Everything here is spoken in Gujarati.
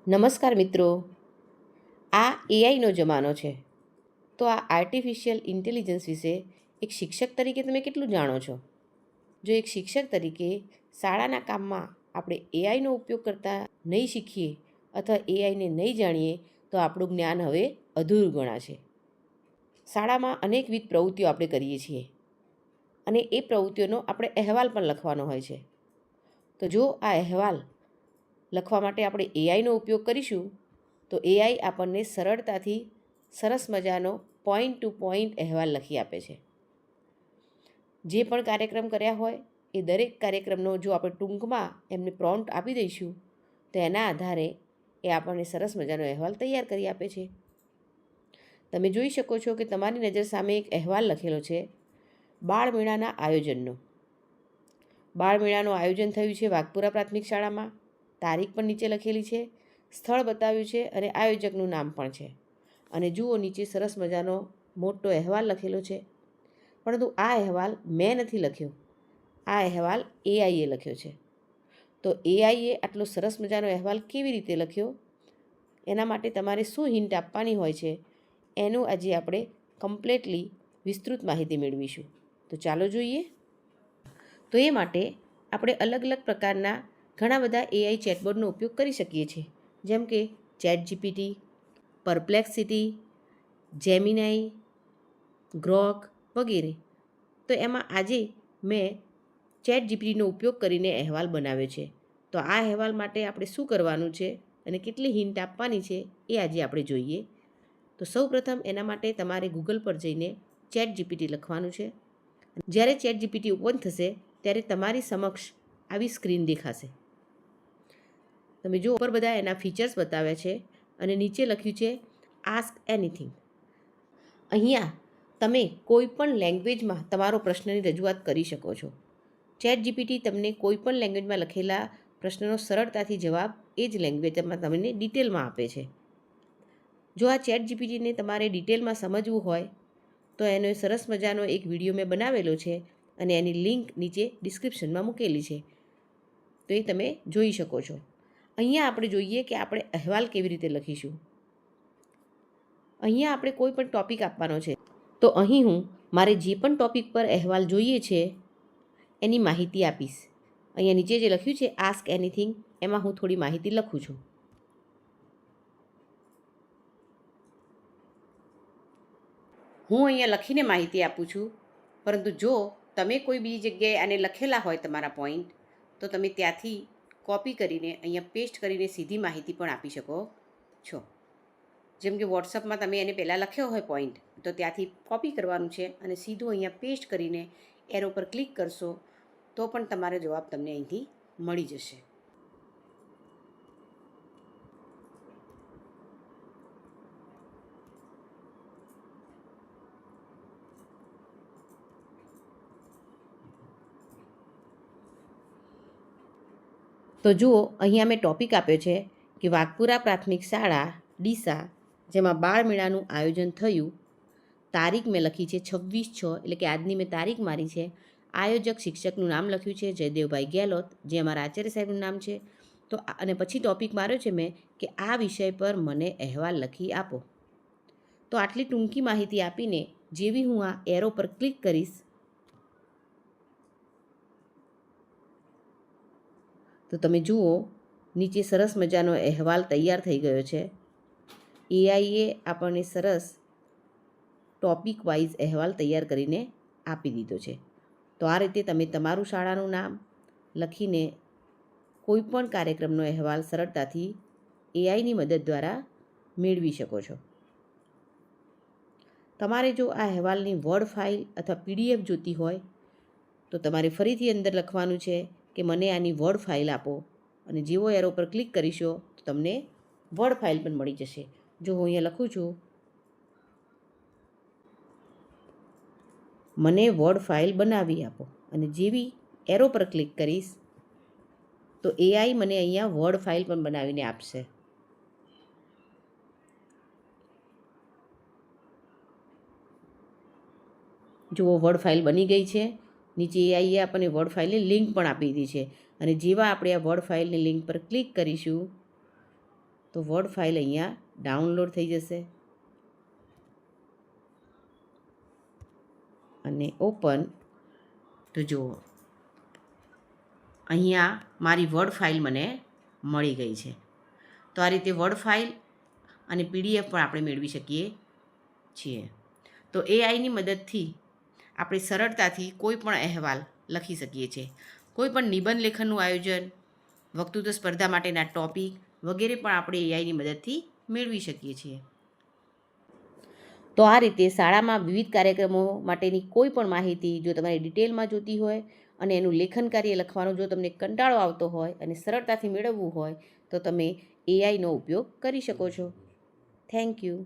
નમસ્કાર મિત્રો. આ એઆઈનો જમાનો છે, તો આ આર્ટિફિશિયલ ઇન્ટેલિજન્સ વિશે એક શિક્ષક તરીકે તમે કેટલું જાણો છો? જો એક શિક્ષક તરીકે શાળાના કામમાં આપણે એઆઈનો ઉપયોગ કરતા નહીં શીખીએ અથવા એઆઈને નહીં જાણીએ તો આપણું જ્ઞાન હવે અધૂરું ગણાશે. શાળામાં અનેકવિધ પ્રવૃત્તિઓ આપણે કરીએ છીએ અને એ પ્રવૃત્તિઓનો આપણે અહેવાલ પણ લખવાનો હોય છે. તો જો આ અહેવાલ લખવા માટે આપણે એઆઈનો ઉપયોગ કરીશું તો એઆઈ આપણને સરળતાથી સરસ મજાનો પોઈન્ટ ટુ પોઈન્ટ અહેવાલ લખી આપે છે. જે પણ કાર્યક્રમ કર્યા હોય એ દરેક કાર્યક્રમનો જો આપણે ટૂંકમાં એમને પ્રોમ્પ્ટ આપી દઈશું તો એના આધારે એ આપણને સરસ મજાનો અહેવાલ તૈયાર કરી આપે છે. તમે જોઈ શકો છો કે તમારી નજર સામે એક અહેવાલ લખેલો છે બાળમેળાના આયોજનનો. બાળમેળાનું આયોજન થયું છે વાઘપુરા પ્રાથમિક શાળામાં. તારીખ પણ નીચે લખેલી છે, સ્થળ બતાવ્યું છે અને આયોજકનું નામ પણ છે. અને જુઓ નીચે સરસ મજાનો મોટો અહેવાલ લખેલો છે. પરંતુ આ અહેવાલ મેં નથી લખ્યો, આ અહેવાલ એઆઈએ લખ્યો છે. તો એઆઈએ આટલો સરસ મજાનો અહેવાલ કેવી રીતે લખ્યો, એના માટે તમારે શું હિન્ટ આપવાની હોય છે, એનું આજે આપણે કમ્પ્લેટલી વિસ્તૃત માહિતી મેળવીશું. તો ચાલો જોઈએ. તો એ માટે આપણે અલગ અલગ પ્રકારના ઘણા બધા એઆઈ ચેટબોટનો ઉપયોગ કરી શકીએ છીએ, જેમ કે ચેટ જીપીટી, પરપ્લેક્સિટી, જેમિનાઈ, ગ્રોક વગેરે. તો એમાં આજે મેં ચેટ જીપીટીનો ઉપયોગ કરીને અહેવાલ બનાવ્યો છે. તો આ અહેવાલ માટે આપણે શું કરવાનું છે અને કેટલી હિન્ટ આપવાની છે એ આજે આપણે જોઈએ. તો સૌપ્રથમ એના માટે તમારે ગૂગલ પર જઈને ચેટ જીપીટી લખવાનું છે. જ્યારે ચેટ જીપીટી ઓપન થશે ત્યારે તમારી સમક્ષ આવી સ્ક્રીન દેખાશે. તમે જો ઉપર બધા એના ફીચર્સ બતાવ્યા છે અને નીચે લખ્યું છે આસ્ક એનીથિંગ. અહીંયા તમે કોઈ પણ લેંગ્વેજમાં તમારો પ્રશ્નની રજૂઆત કરી શકો છો. ચેટ જીપીટી તમને કોઈ પણ લેંગ્વેજમાં લખેલા પ્રશ્નનો સરળતાથી જવાબ એ જ લેંગ્વેજમાં તમને ડિટેલમાં આપે છે. જો આ ચેટ જીપીટીને તમારે ડિટેલમાં સમજવું હોય તો એનો સરસ મજાનો એક વિડીયો મેં બનાવેલો છે અને એની લિંક નીચે ડિસ્ક્રિપ્શનમાં મૂકેલી છે, તો એ તમે જોઈ શકો છો. અહીંયા આપણે જોઈએ કે આપણે અહેવાલ કેવી રીતે લખીશું. અહીંયા આપણે કોઈ પણ ટૉપિક આપવાનો છે, તો અહીં હું મારે જે પણ ટૉપિક પર અહેવાલ જોઈએ છે એની માહિતી આપીશ. અહીંયા નીચે જે લખ્યું છે આસ્ક એનીથિંગ, એમાં હું થોડી માહિતી લખું છું. હું અહીંયા લખીને માહિતી આપું છું, પરંતુ જો તમે કોઈ બીજી જગ્યાએ આને લખેલા હોય તમારા પોઈન્ટ, તો તમે ત્યાંથી કોપી કરીને અહીંયા પેસ્ટ કરીને સીધી માહિતી પણ આપી શકો છો. જેમ કે વોટ્સઅપમાં તમે એને પહેલાં લખ્યો હોય પોઈન્ટ, તો ત્યાંથી કોપી કરવાનું છે અને સીધું અહીંયા પેસ્ટ કરીને એરો પર ક્લિક કરશો તો પણ તમારો જવાબ તમને અહીંથી મળી જશે. તો જુઓ અહીંયા મેં ટૉપિક આપ્યો છે કે વાઘપુરા પ્રાથમિક શાળા ડીસા, જેમાં બાળમેળાનું આયોજન થયું. તારીખ મેં લખી છે 26/6, એટલે કે આજની મેં તારીખ મારી છે. આયોજક શિક્ષકનું નામ લખ્યું છે જયદેવભાઈ ગેહલોત, જે અમારા આચાર્ય સાહેબનું નામ છે. તો અને પછી ટૉપિક માર્યો છે મેં કે આ વિષય પર મને અહેવાલ લખી આપો. તો આટલી ટૂંકી માહિતી આપીને જેવી હું આ એરો પર ક્લિક કરીશ તો તમે જુઓ નીચે સરસ મજાનો અહેવાલ તૈયાર થઈ ગયો છે. એઆઈએ આપણને સરસ ટોપિક વાઇઝ અહેવાલ તૈયાર કરીને આપી દીધો છે. તો આ રીતે તમે તમારું શાળાનું નામ લખીને કોઈ પણ કાર્યક્રમનો અહેવાલ સરળતાથી એઆઈની મદદ દ્વારા મેળવી શકો છો. તમારે જો આ અહેવાલની વર્ડ ફાઇલ અથવા પીડીએફ જોતી હોય તો તમારે ફરીથી અંદર લખવાનું છે કે મને આની વર્ડ ફાઇલ આપો, અને જેવો એરો પર ક્લિક કરીશો તો તમને વર્ડ ફાઇલ પણ મળી જશે. જો હું અહીંયા લખું છું મને વર્ડ ફાઇલ બનાવી આપો, અને જેવી એરો પર ક્લિક કરીશ તો એઆઈ મને અહીંયા વર્ડ ફાઇલ પણ બનાવીને આપશે. જુઓ વર્ડ ફાઇલ બની ગઈ છે. નીચે એઆઈએ આપણને વર્ડ ફાઇલની લિંક પણ આપી દીધી છે, અને જેવા આપણે આ વર્ડ ફાઇલની લિંક પર ક્લિક કરીશું તો વર્ડ ફાઇલ અહીંયા ડાઉનલોડ થઈ જશે અને ઓપન. તો જુઓ અહીંયા મારી વર્ડ ફાઇલ મને મળી ગઈ છે. તો આ રીતે વર્ડ ફાઇલ અને પીડીએફ પણ આપણે મેળવી શકીએ છીએ. તો એઆઈની મદદથી આપણે સરળતાથી કોઈ પણ અહેવાલ લખી શકીએ છીએ. કોઈ પણ નિબંધ લેખનનું આયોજન, વક્તૃત્વ સ્પર્ધા માટેના ટોપિક વગેરે પણ આપણે એઆઈની મદદથી મેળવી શકીએ છીએ. તો આ રીતે શાળામાં વિવિધ કાર્યક્રમો માટેની કોઈ પણ માહિતી જો તમારે ડિટેલમાં જોતી હોય અને એનું લેખન કાર્ય લખવાનો જો તમને કંટાળો આવતો હોય અને સરળતાથી મેળવવું હોય તો તમે એઆઈનો ઉપયોગ કરી શકો છો. Thank you.